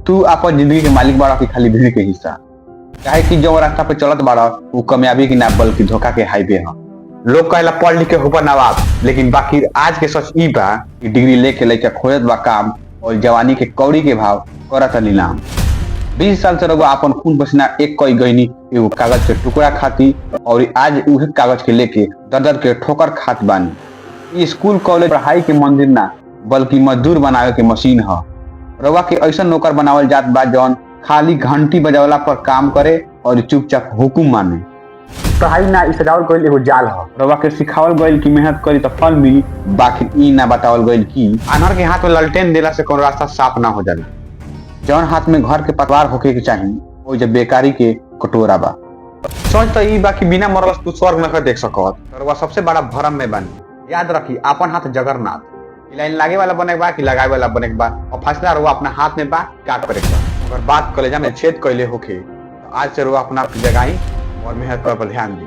तू अपन जिंदगी के मालिक बाड़ा कि खाली भीड़ के हिस्सा। काहे कि जो रास्ता पे चलत बाड़ा वो कामयाबी की ना बल्कि धोखा के हाईवे है। लोग कहेला पढ़ लिख के होकर नवाब, लेकिन बाकी आज के सच ई बा कि डिग्री लेके लइका खोजत बा काम और जवानी के कौड़ी के भाव करत नीलाम। 20 साल से रउआ अपन खून पसीना एक कई गईनी एगो कागज के टुकड़ा खाती और आज उहे कागज के लेके दर के ठोकर खात बानी। स्कूल कॉलेज पढ़ाई के मंदिर ना बल्कि मजदूर बनावे के मशीन ह। रउआ के ऐसा नौकर बनावल जात बा जौन खाली घंटी बजावला पर काम करे और चुपचाप हुकुम माने। पढ़ाई ना सजावल गईल एगो जाल ह। रउआ के सिखावल गईल कि मेहनत करी तो फल मिली, बाकी ई ना बतावल गईल कि अनहर के हाथ में ललटेन देला से कोनो रास्ता साफ ना हो जाला। जौन हाथ में घर के पतवार होके के चाही वो जब बेकारी के कटोरा बा। सोच तो ई बा कि बिना मरल तू स्वर्ग न देख सकत। रउआ सबसे बड़ा भरम में बानी। याद रखी अपन हाथ जगरनाथ। लाइन लागे वाला बने बा कि लगाए वाला बने बा और फैसला रुआ अपना हाथ में बा क्या करे बा। अगर बात कॉलेजा में छेद कैले होके तो आज से रुआ अपना जगाई और मेहनत पर ध्यान दी।